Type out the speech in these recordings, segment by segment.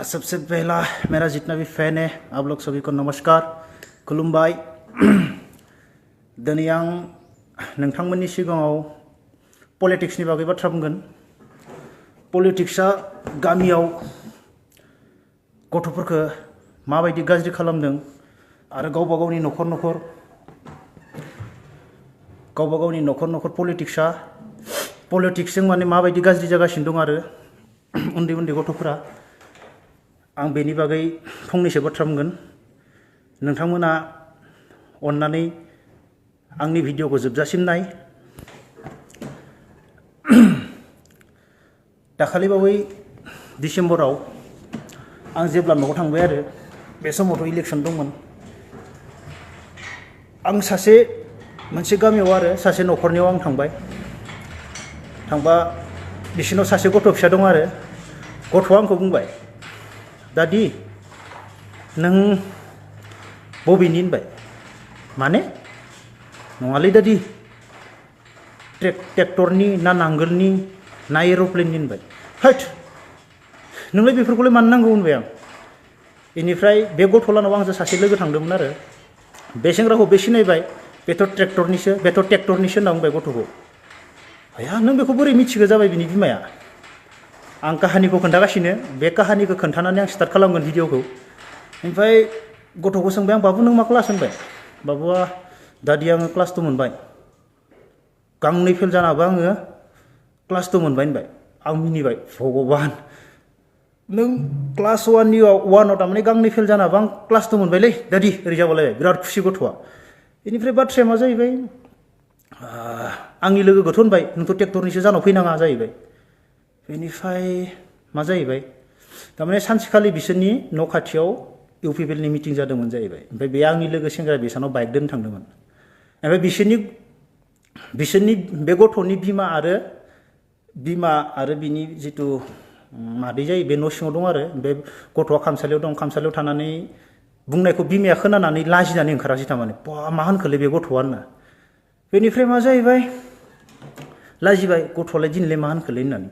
सबसे पहला मेरा जितना भी फैन है आप लोग सभी को नमस्कार खुलुमबाय दिनै आं नोंथांमोननि सिगाङाव पलिटिक्सनि बागै बाथ्रा बुंगोन। पलिटिक्सआ गामियाव गथ'फोरखौ माबायदि गाज्रि खालामदों आरो गावबा गावनि नखर पलिटिक्सजों माने माबायदि गाज्रि जागासिनो दं आरो उन्दै उन्दै गथ'फोरा आं बेनि बागै फंनैसो बाथ्रा बुंगोन। नोंथांमोना अन्नानै आंनि भिडिअखौ जोबजासिम नाय। दाखालिबावै डिसेम्बराव आं जेब्ला न'आव थांबाय आरो बे समावथ' इलेक्सन दंमोन। आं मोनसे गामियाव आरो सासे न'खरनियाव आं थांबा बिसिनाव सासे गथ' फिसा दं आरो गथ'आ आंखौ बुंबाय, दादि नों बबेनि होनबाय। माने नङालै दादि ट्रेक्टरनि ना नांगोलनि ना एर'प्लेननि होनबाय। हैट नोंलाय बेफोरखौलाय मानो नांगौ होनबाय आं। बेनिफ्राय बे गथ' लानाव आंजों सासे लोगो थांदोंमोन आरो बे सेंग्राखौ बे सिनायबाय, बेथ' ट्रेक्टरनिसो होनना बुंबाय गथ'खौ। आया नों बेखौ बोरै मिथिगौ जाबाय बिनि बिमाया। आं काहानिखौ खोन्थागासिनो, बे काहानिखौ खोन्थानानै आं स्टार्ट खालामगोन भिडिअखौ। ओमफ्राय गथ'खौ सोंबाय आं, बाबु नों मा क्लास होनबाय। बाबुआ दादि आङो क्लास 2 मोनबाय, गांनै फेल जानाबो आङो क्लास 2 मोनबाय होनबाय। आं मिनिबाय, भगबान नों क्लास 1आव थारमाने गांनै फेल जानाबो आं क्लास 2 मोनबायलै दादि ओरै जाबालाय बिराद खुसि गथ'आ। बेनिफ्राय बाथ्राया मा जाहैबाय, आंनि लोगोखौथ' होनबाय नोंथ' ट्रेक्टरनिसो जानाव फैनाङा जाहैबाय। बेनिफ्राय मा जाहैबाय, थारमाने सानसेखालि बिसोरनि न' खाथियाव इउपिपिएलनि मिटिं जादोंमोन जाहैबाय। ओमफ्राय बे आंनि लोगो सेंग्रा बिसानाव बाइक दोन थांदोंमोन। ओमफ्राय बिसोरनि बे गथ'नि बिमा आरो बिनि जिथु मादै जायो बे न' सिङाव दं आरो बे गथ'आ खामसालियाव दं। खामसालियाव थानानै बुंनायखौ बिमाया खोनानानै लाजिनानै ओंखारासै थारमाने, मा होनखोलै बे गथ'आ होनना। बेनिफ्राय मा जाहैबाय, लाजिबाय गथ'आलाय दिनैलाय मा होनखोलै होननानै।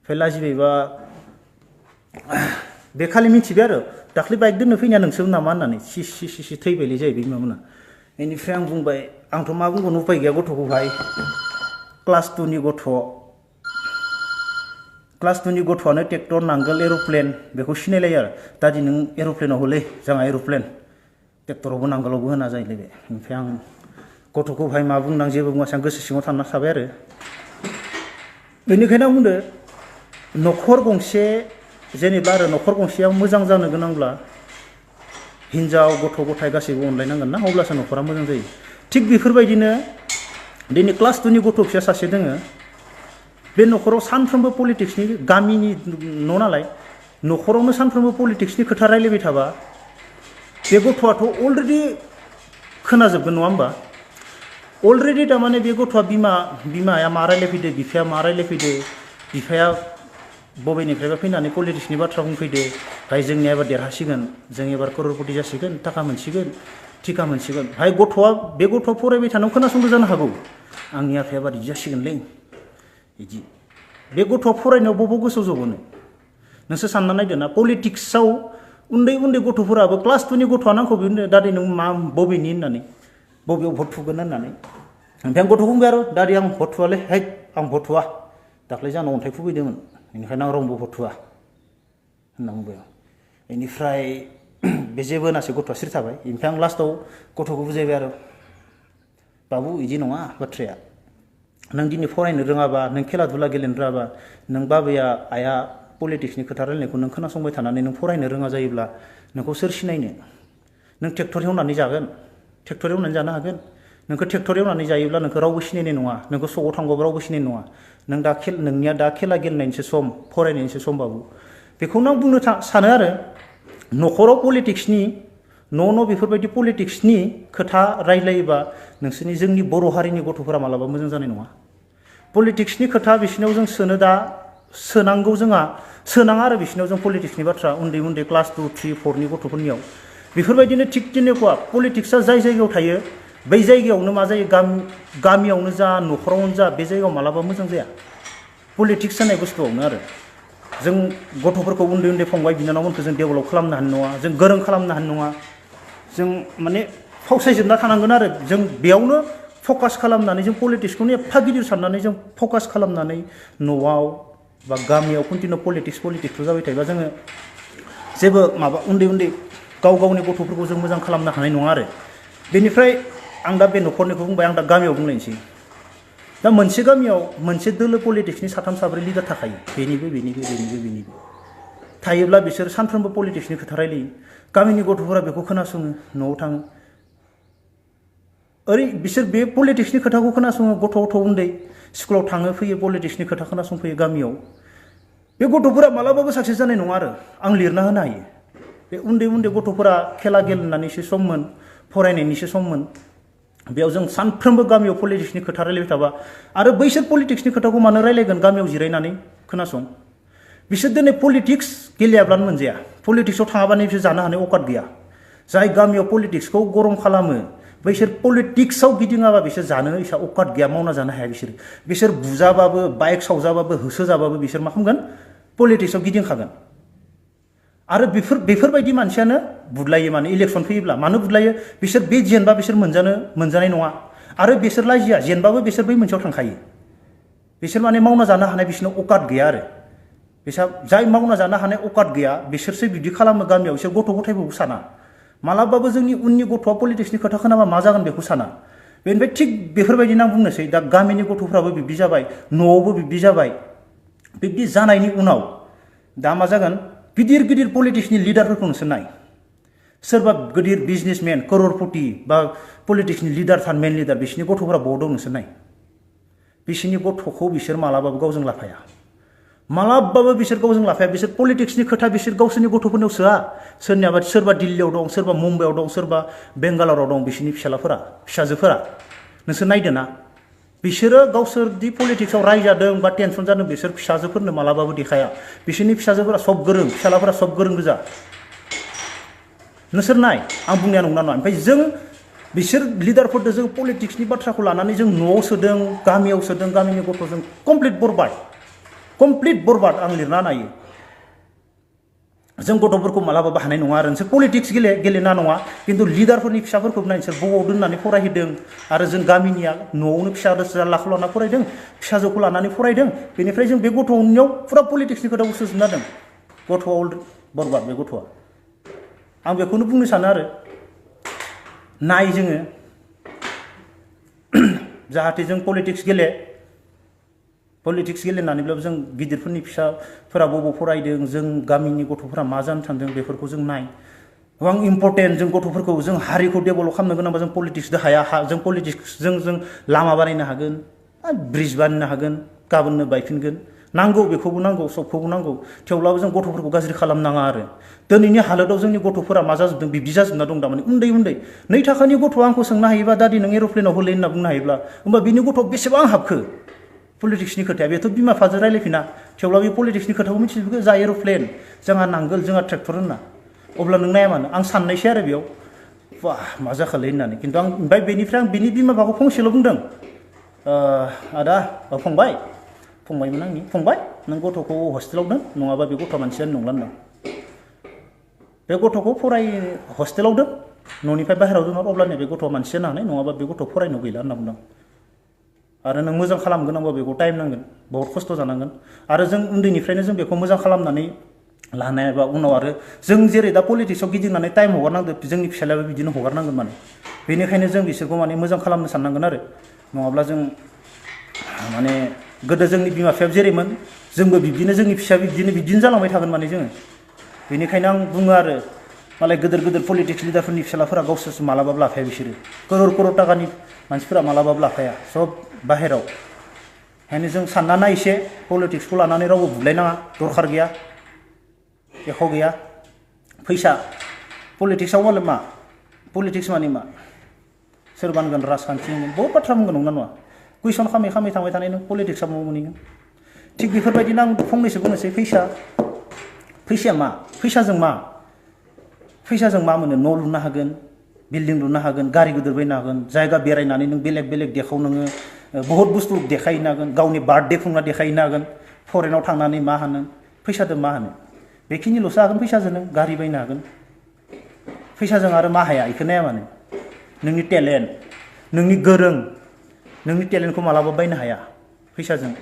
ओमफ्राय लाजिबायबा बे खालि मिथिबाय आरो दाख्लै बाइक दोननो फैनाया नोंसोर नामा होननानै। सि थैबायलै जाहैबाय बिमामोना। बेनिफ्राय आं बुंबाय, आंथ' मा बुंबावनो उपाय गैया गथ'खौहाय। क्लास 2नि गथ'आनो ट्रेक्टर नांगोल एर'प्लेन बेखौ सिनायलायो आरो। दादि नों एर'प्लेनाव होलै जोंहा एर'प्लेन, ट्रेक्टरावबो नांगोलावबो होना जाहैलायबाय। ओमफ्राय आं गथ'खौहाय मा बुंनां जेबो बुङासै, आं गोसो सिङाव थाना थाबाय आरो। बेनिखायनो आं बुंदो, न'खर गंसेया मोजां जानो गोनांब्ला हिनजाव गथ' गथाय गासैबो अनलायनांगोन ना, अब्लासो न'खरा मोजां जायो। थिग बेफोरबायदिनो दिनै क्लास 2नि गथ' फिसा सासे दोङो, बे न'खराव सानफ्रोमबो पलिटिक्सनि, गामिनि न' नालाय न'खरावनो सानफ्रोमबो पलिटिक्सनि खोथा रायलायबाय थाबा बे गथ'आथ' अलरेडि खोनाजोबगोन नङा होमबा। अलरेडि थारमाने बे गथ'आ बिमाया मा रायलायफैदो, बिफाया मा रायलायफैदो, बिफाया बबेनिफ्रायबा फैनानै पलिटिक्सनि बाथ्रा बुंफैदो, भाई जोंनिया एबार देरहासिगोन, जों एबार कररपति जासिगोन, थाखा मोनसिगोन, टिका मोनसिगोन। भाई बे गथ'आ फरायबाय थानायाव खोनासंदो जानो हागौ, आंनि आफाया एबार बिदि जासिगोनलै बिदि। बे गथ'आ फरायनायाव बबाव गोसोआव जगोनो नोंसोर सानना नायदो ना। पलिटिक्सआव उन्दै गथ'फोराबो क्लास 2नि गथ'आ नांगौ बिदिनो, दादि नों बबेनि होननानै, बबेयाव भट थुगोन होननानै। ओमफ्राय आं गथ'खौ बुंबाय आरो, दादि आं भट थुवालै, आं भट थुवा, दाख्लै जानाव अन्थाइ खुबैदोंमोन बेनिखायनो आं रावनोबो भट थुवा होनना बुंबाय आं। बेनिफ्राय बे जेबो होनासै गथ'आ सिरि थाबाय। ओमफ्राय आं लास्टआव गथ'खौ बुजायबाय आरो, बाबु बिदि नङा बाथ्राया, नों दिनै फरायनो रोङाबा, नों खेला दुला गेलेनो रोङाबा, नों बाबाया आइया पलिटिक्सनि खोथा रायलायनायखौ नों खोनासंबाय थानानै नों फरायनो रोङा जायोब्ला नोंखौ सोर सिनायनो। नों ट्रेक्टर एवनानै जानो हागोन। नोंखौ ट्रेक्टर एवनानै जायोब्ला नोंखौ रावबो सिनायनाय नङा, नोंखौ सकआव थांबाबो रावबो सिनायनाय नङा। नोंनिया दा खेला गेलेनायनिसो सम, फरायनायनिसो सम बाबु। बेखौनो आं बुंनो सानो आरो, न'खराव पलिटिक्सनि न' बेफोरबायदि पलिटिक्सनि खोथा रायलायोबा जोंनि बर' हारिनि गथ'फोरा मालाबा मोजां जानाय नङा। पलिटिक्सनि खोथा बिसिनाव जों सोनाङा आरो बिसिनाव जों पलिटिक्सनि बाथ्रा उन्दै क्लास 2, 3, 4नि गथ'फोरनियाव। बेफोरबायदिनो थिग जेनेकुवा पलिटिक्सआ जाय जायगायाव थायो बै जायगायावनो मा जायो, गामियावनो जा न'खरावनो जा, बे जायगायाव मालाबा मोजां जाया पलिटिक्स होननाय बुस्थुआवनो आरो। जों गथ'फोरखौ उन्दै उन्दै फंबाय बिनानावमोनखौ जों डेभेलप खालामनो हानाय नङा जों गोरों खालामनो हानाय नङा जों माने फावसायजोबना थानांगोन आरो जों बेयावनो फकास खालामनानै जों पलिटिक्सखौनो एफा गिदिर साननानै जों फकास खालामनानै न'आव बा गामियाव कन्टिनिउ पलिटिक्सखौ जाबाय थायोबा जोङो जेबो माबा उन्दै उन्दै गाव गावनि गथ'फोरखौ जों मोजां खालामनो हानाय नङा आरो बेनिफ्राय आं दा बे न'खरनिखौ बुंबाय आं दा गामियाव बुंलायनोसै दा मोनसे गामियाव मोनसे दोलो पलिटिक्सनि साथाम साब्रै लिडार थाखायो बेनिबो थायोब्ला बिसोर सानफ्रोमबो पलिटिक्सनि खोथा रायलायो गामिनि गथ'फोरा बेखौ खोनासङो न'आव थाङो बिसोर बे पलिटिक्सनि खोथाखौ खोनासङो गथ' उन्दै स्कुलाव थाङो फैयो पलिटिक्सनि खोथा खोनासंफैयो गामियाव बे गथ'फोरा मालाबाबो साक्सेस जानाय नङा आरो आं लिरना होनो हायो बे उन्दै गथ'फोरा खेला गेलेनानैसो सममोन फरायनायनिसो सममोन बेयाव जों सानफ्रोमबो गामियाव पलिटिक्सनि खोथा रायलायबाय थाबा आरो बैसोर पलिटिक्सनि खोथाखौ मानो रायलायगोन गामियाव जिरायनानै खोनासं बिसोर दिनै पलिटिक्स गेलेयाब्लानो मोनजाया पलिटिक्सआव थाङाबानो बिसोर जानो हानाय अकात गैया जाय गामियाव पलिटिक्सखौ गरम खालामो बैसोर पलिटिक्सआव गिदिङाबा बिसोर जानो इसा अकात गैया मावना जानो हाया बिसोर बुजाबाबो बाइक सावजाबाबो होसोजाबाबो बिसोर मा खालामगोन पलिटिक्सआव गिदिंखागोन आरो बेफोरबायदि मानसियानो बुदलायो माने इलेक्सन फैयोब्ला मानो बुदलायो बिसोर बे जेनबा बिसोर मोनजानाय नङा आरो बिसोर लाजिया जेनबाबो बिसोर बै मोनसेयाव थांखायो बिसोर माने मावना जानो हानाय बिसोरनाव अकात गैया आरो बिसोर जाय मावना जानो हानाय अकात गैया बिसोरसो बिदि खालामो गामियाव बिसोर गथ' गथायफोरखौ साना मालाबाबो जोंनि उननि गथ'आ पलिटिक्सनि खोथा खोनाबा मा जागोन बेखौ साना बेनिफ्राय थिग बेफोरबायदिनो आं बुंनोसै दा गामिनि गथ'फ्राबो बिब्दि जाबाय न'आवबो बिब्दि जाबाय बिब्दि जानायनि उनाव दा मा जागोन गिदिर पलिटिक्सनि लिडारफोरखौ नोंसोर नाय सोरबा गिदिर बिजनेसमेन कररपति बा पलिटिक्सनि लिडार मेन लिडार बिसोरनि गथ'फोरा बबाव दं नोंसोर नाय बिसोरनि गथ'खौ बिसोर मालाबाबो गावजों लाफाया मालाबाबो बिसोर गावजों लाफाया बिसोर पलिटिक्सनि खोथा बिसोर गावसोरनि गथ'फोरनाव सोआ सोरबा दिल्लीयाव दं सोरबा मुम्बाइआव दं सोरबा बेंगालराव दं बिसोरनि फिसाजोफोरा नोंसोर नायदो ना बिसोरो गावसोरदि पलिटिक्सआव रायजादों बा टेनसन जादों बिसोर फिसाजोफोरनो मालाबाबो देखाया बिसोरनि फिसाजोफोरा सब गोरों फिसालाफोरा सब गोरों गोजा नोंसोर नाय आं बुंनाया नंना नङा ओमफ्राय जों बिसोर लिडारफोरजों जों पलिटिक्सनि बाथ्राखौ लानानै जों न'आव सोदों गामियाव सोदों गामिनि गथ'जों कमप्लिट बरबाद आं लिरना नायो जों गथ'फोरखौ मालाबाबो हानाय नङा आरो नोंसोर पलिटिक्स गेलेना नङा खिन्थु लिडारफोरनि फिसाफोरखौ नाय नोंसोर बबाव दोननानै फरायहोदों आरो जों गामिनिया न'आवनो फिसालाखौ लाना फरायदों फिसाजोखौ लानानै फरायदों बेनिफ्राय जों बे गथ'नियाव फुरा पलिटिक्सनि खोथाखौ सोजोबना दों गथ'आ बरबाद बे गथ'आ आं बेखौनो बुंनो सानो आरो नाय जोङो जाहाथे जों पलिटिक्स गेलेनानैब्लाबो जों गिदिरफोरनि फिसाफोरा बबाव फरायदों जों गामिनि गथ'फोरा मा जानो सानदों बेफोरखौ जों नाय गोबां इम्पर्टेन्ट जों गथ'फोरखौ जों हारिखौ डेभेलप खालामनो गोनांबा जों पलिटिक्सजों हाया जों पलिटिक्सजों जों लामा बानायनो हागोन ब्रिज बानायनो हागोन गाबोननो बायफिनगोन नांगौ बेखौबो नांगौ सबखौबो नांगौ थेवब्लाबो जों गथ'फोरखौ गाज्रि खालामनाङा आरो दिनैनि हालोदाव जोंनि गथ'फोरा मा जाजोबदों बिब्दि जाजोबना दं दामाने उन्दै 2 थाखोनि गथ'आ आंखौ सोंनो हायोबा दादि नों एर'प्लेनाव होलै होनना बुंनो हायोब्ला होमबा बिनि गथ'आ बेसेबां हाबखो पलिटिक्सनि खोथाया बेथ' बिमा बिफाजों रायलायफिना थेवब्लाबो बे पलिटिक्सनि खोथाखौ मिथिजोबो जा एर'प्लेन जोंहा नांगोल जोंहा ट्रेक्टर होनना अब्ला नों नाया मानो आं साननायसै आरो बेयाव वाह मा जाखालै होननानै खिन्थु आं ओमफ्राय बेनिफ्राय आं बिनि बिमा बिफाखौ फंसेल' बुंदों आदा फंबायमोन आंनि फंबाय नों गथ'खौ हस्टेलाव दोन नङाबा बे गथ'आ मानसियानो नंला होनदों बे गथ'खौ हस्टेलाव दोन न'निफ्राय बाहेरायाव दोन अब्लानो बे गथ'आ मानसि जानो हानाय नङाबा बे गथ' फरायनो गैला होनना बुंदों आरो नों मोजां खालामगोनांबा बेखौ टाइम नांगोन बहुत खस्थ' जानांगोन आरो जों उन्दैनिफ्रायनो जों बेखौ मोजां खालामनानै लानाय बा उनाव आरो जों जेरै दा पलिटिक्सआव गिदिंनानै टाइम हगारनांगौ जोंनि फिसालायाबो बिदिनो हगारनांगोन माने बेनिखायनो जों बिसोरखौ माने मोजां खालामनो साननांगोन आरो नङाब्ला जों माने गोदो जोंनि बिमा बिफाया जेरैमोन जोंबो बिब्दिनो जोंनि फिसाया बिब्दिनो जालांबाय थागोन माने जोङो बेनिखायनो आं बुङो आरो मालाय गिदिर पलिटिक्स लिडारफोरनि फिसालाफोरा गावसोरसो मालाबाबो लाफाया बिसोरो करोड़ टाकानि मानसिफोरा मालाबाबो लाफाया सब बाहेराव ओंखायनो जों सानना नाय एसे पलिटिक्सखौ लानानै रावबो बुलायनाङा दरखार गैया एख' गैया फैसा पलिटिक्सआव मालाय मा पलिटिक्स माने मा सोरबा होनगोन राजखान्थि बहुत बाथ्रा बुंगोन नंना नङा कुइसन खामै थांबाय थानाय नों पलिटिक्सआ माबा मोनहैगोन थिग बेफोरबायदिनो आं फंनैसो बुंनोसै फैसाया मा फैसाजों मा मोनो न' लुनो हागोन बिल्डिं लुनो हागोन गारि गिदिर बायनो हागोन जायगा बेरायनानै नों बेलेग देखाव नोङो बहुत बुस्थु देखायहैनो हागोन गावनि बार्थडे खुंना देखायहैनो हागोन फरेनाव थांनानै मा होनो फैसादों मा होनो बेखिनिल'सो हागोन फैसाजों नों गारि बायनो हागोन फैसाजों आरो मा हाया इखौ नाया मानो नोंनि टेलेन्ट नोंनि गोरों नोंनि टेलेन्टखौ मालाबा बायनो हाया फैसाजों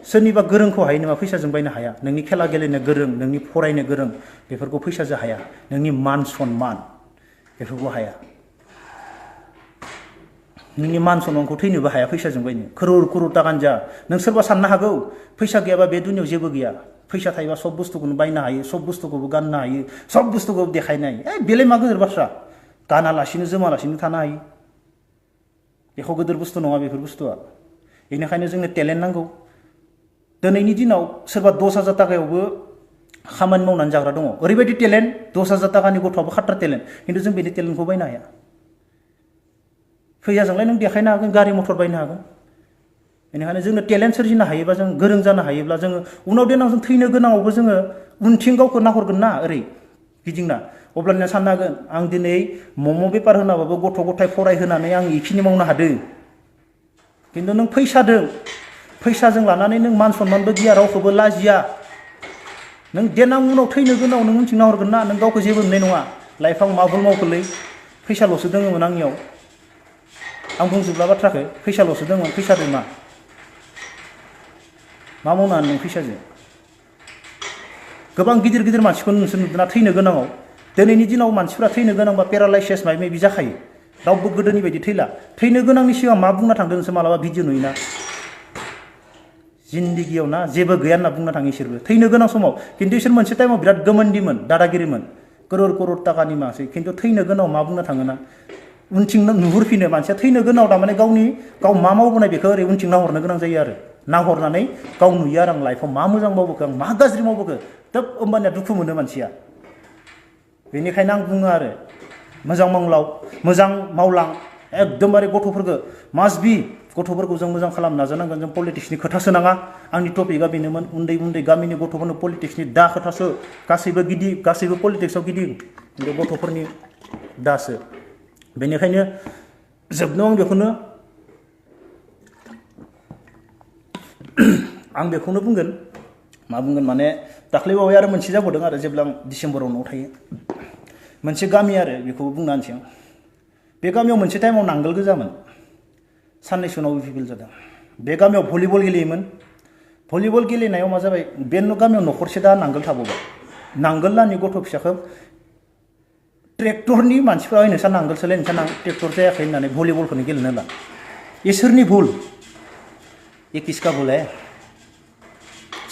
सोरनिबा गोरोंखौ हायो नामा फैसाजों बायनो हाया नोंनि खेला गेलेनो गोरों नोंनि फरायनो गोरों बेफोरखौ फैसाजों हाया नोंनि मान सन्मान बेफोरखौ हाया नोंनि मान सन्मानखौ थैनोबो हाया फैसाजों बायनो करोड़ करोड़ ताकानि जा नों सोरबा साननो हागौ फैसा गैयाबा बे दुनियाव जेबो गैया फैसा थायोबा सब बुस्थुखौनो बायनो हायो सब बुस्थुखौबो गाननो हायो सब बुस्थुखौबो देखायनो हायो बेलाय मा गिदिर बाथ्रा गानालासिनो जोमालासिनो थानो हायो बेखौ गिदिर बुस्थु नङा बेफोर बुस्थुआ बेनिखायनो जोंनो टेलेन्ट नांगौ दिनैनि दिनाव सोरबा 10,000 ताकायावबो खामानि मावनानै जाग्रा दङ ओरैबायदि टेलेन्ट 10,000 ताकानि गथ'आबो खाट्रा टेलेन्ट खिन्थु जों बेनि टेलेन्टखौ बायनो हाया फैसाजोंलाय नों देखायनो हागोन गारि मटर बायनो हागोन बेनिखायनो जोंनो टेलेन्ट सोरजिनो हायोबा जों गोरों जानो हायोब्ला जोङो उनाव देनां जों थैनो गोनाङावबो जोङो उनथिं गावखौ नाहरगोन ना ओरै गिदिंना अब्लानिया साननो हागोन आं दिनै मम' बेफार होनाबाबो गथ' गथाय फरायहोनानै आं इखिनि मावनो हादों खिन्थु नों फैसाजों लानानै नों मान सन्मानबो गिया रावखौबो लाजिया नों देनां उनाव थैनो गोनाङाव नों उनथिं नाहरगोन ना नों गावखौ जेबो नुनाय नङा लाइफआव मा भुल मावखोलै फैसाल'सो दङमोन आंनियाव आं बुंजोबला बाथ्राखौ फैसाल'सो दंमोन फैसाजों मा मावनो हानो नों फैसाजों गोबां गिदिर गिदिर मानसिखौ नोंसोर नुदोंना थैनो गोनाङाव दिनैनि दिनाव मानसिफ्रा थैनो गोनांबा पेरालाइसिस माबा माबि जाखायो रावबो गोदोनि बायदि थैला थैनो गोनांनि सिगां मा बुंना थांदों नोंसोर मालाबा भिडिअ नुयोना जिन्दगियाव ना जेबो गैया होनना बुंना थाङो इसोरबो थैनो गोनां समाव खिन्थु इसोर मोनसे टाइमाव बिराद गोमोनदिमोन दादागिरिमोन करोड़ करोड़ ताकानि मासै खिन्थु थैनो गोनाङाव मा बुंना थाङोना उनथिं नुहुरफिनो मानसिया थैनो गोनाङाव थारमाने गाव मा मावबोनाय बेखौ ओरै उनथिं नाहरनो गोनां जायो आरो नाहरनानै गाव नुयो आरो आं लाइफआव मा मोजां मावबोखो आं मा गाज्रि मावबोखो तब होमबानिया दुखु मोनो मानसिया बेनिखायनो आं बुङो आरो मोजां मावलां एकदमबारे गथ'फोरखौ मास्ट बि गथ'फोरखौ जों मोजां खालामनो नाजानांगोन जों पलिटिक्सनि खोथा सोनाङा आंनि टपिकआ बेनोमोन उन्दै उन्दै गामिनि गथ'फोरनो पलिटिक्सनि दा खोथासो गासैबो पलिटिक्सआव गिदिं खिन्थु गथ'फोरनि दासो बेनिखायनो जोबनायाव आं बेखौनो बुंगोन मा बुंगोन माने दाख्लैबावै आरो मोनसे जाबावदों आरो जेब्ला आं डिसेम्बराव न'आव थायो मोनसे गामि आरो बेखौबो बुंना होनसै आं बे गामियाव मोनसे टाइमाव नांगोल गोजामोन साननैसो उनाव इउपिपिएल जादों बे गामियाव भलिबल गेलेयोमोन भलिबल गेलेनायाव मा जाबाय बे गामियाव न'खरसे दा नांगोल थाबावबाय नांगोल लानि गथ' फिसाखौ ट्रेक्टरनि मानसिफ्रा नोंसा नांगोलसोलाय नोंसा ट्रेक्टर जायाखै होननानै भलिबलखौनो गेलेनो होला इसोरनि भुल ये किसका भुल है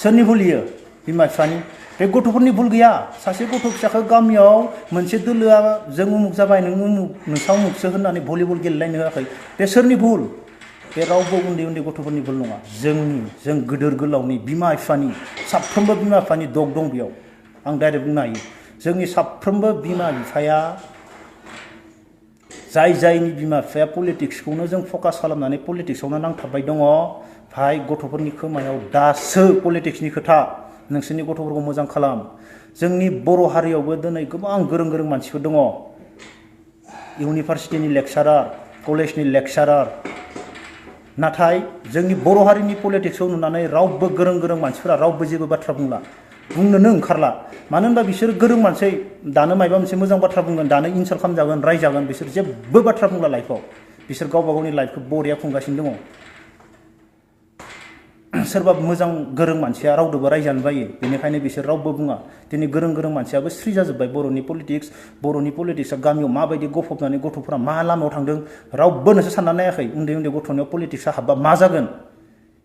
सोरनि भुल इयो बिमा बिफानि बे गथ'फोरनि भुल गैया सासे गथ' फिसाखौ गामियाव मोनसे दोलोआ जों उमुक जाबाय नोंसा उमुकसो होननानै भलिबल गेलेलायनो होआखै बे सोरनि भुल बे रावबो उन्दै उन्दै गथ'फोरनि भुल नङा जों गिदिर गोलावनि बिमा बिफानि साफ्रोमबो बिमा बिफानि दं बेयाव आं डाइरेक्ट बुंनो हायो जोंनि साफ्रोमबो बिमा बिफाया जायनि बिमा बिफाया पलिटिक्सखौनो जों फकास खालामनानै पलिटिक्सआवनो नांथाबबाय दङ भाई गथ'फोरनि खोमायाव दासो पलिटिक्सनि खोथा नोंसोरनि गथ'फोरखौ मोजां खालाम जोंनि बर' हारियावबो दिनै गोबां गोरों गोरों मानसिफोर दङ इउनिभारसिटिनि लेक्सारार कलेजनि लेक्सारार नाथाय जोंनि बर' हारिनि पलिटिक्सआव नुनानै रावबो गोरों गोरों मानसिफोरा रावबो जेबो बाथ्रा बुंनोनो ओंखारला मानो होनबा बिसोर गोरों मानसि दानो मायबा मोनसे मोजां बाथ्रा बुंगोन दानो इनसाल्ट खालामजागोन रायजागोन बिसोर जेबो बाथ्रा बुंला लाइफआव बिसोर गावबा गावनि लाइफखौ बरिया खुंगासिनो दङ सोरबा मोजां गोरों मानसिया रावदोबो रायजानो बायो बेनिखायनो बिसोर रावबो बुङा दिनै गोरों मानसियाबो स्रि जाजोब्बाय बर'नि पलिटिक्सआ गामियाव माबायदि गफबनानै गथ'फोरा मा लामायाव थांदों रावबो नोंसोर सानना नायाखै उन्दै गथ'नियाव पलिटिक्सआ हाबबा मा जागोन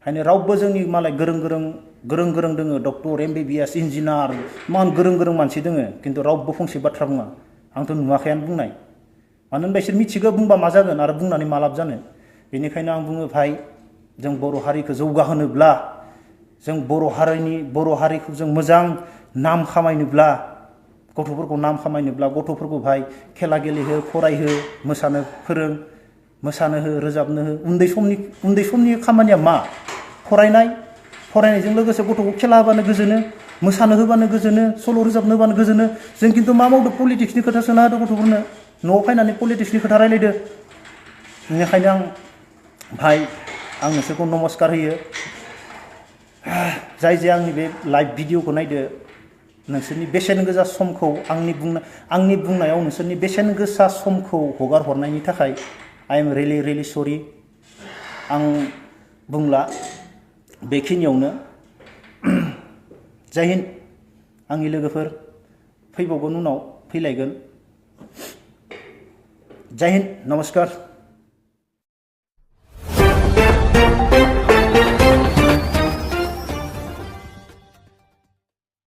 ओंखायनो रावबो जोंनि मालाय गोरों दोङो डक्टर MBBS इन्जिनियार इमान गोरों मानसि दोङो खिन्थु रावबो फंसे बाथ्रा बुङा आंथ' नुवाखैयानो बुंनाय मानो होनबा बिसोर मिथिगौ बुंबा मा जागोन आरो बुंनानै मा लाब जानो बेनिखायनो आं बुङो भाई जों बर' हारिखौ जौगाहोनोब्ला जों बर' हारिखौ जों मोजां नाम खामायनोब्ला गथ'फोरखौ नाम खामायनोब्ला गथ'फोरखौ भाई खेला गेलेहो फरायहो मोसानो हो रोजाबनो हो उन्दै समनि खामानिया मा फरायनायजों लोगोसे गथ'खौ खेला होबानो गोजोनो मोसानो होबानो गोजोनो सल' रोजाबनो होबानो गोजोनो जों खिन्थु मा मावदो पलिटिक्सनि खोथा सोना होदो गथ'फोरनो न'आव फैनानै पलिटिक्सनि खोथा रायलायदो बेनिखायनो आं भाई आं नोंसोरखौ नमस्कार होयो जाय जे आंनि बे लाइभ भिडिअखौ नायदो नोंसोरनि बेसेन गोसा समखौ आंनि बुंनायाव नोंसोरनि बेसेन गोसा समखौ हगार हरनायनि थाखाय आइ एम रियेलि सरि। आं बुंला बेखिनियावनो जय हिन्द। आंनि लोगोफोर फैबावगोन, उनाव फैलायगोन। जय हिन्द, नमस्कार।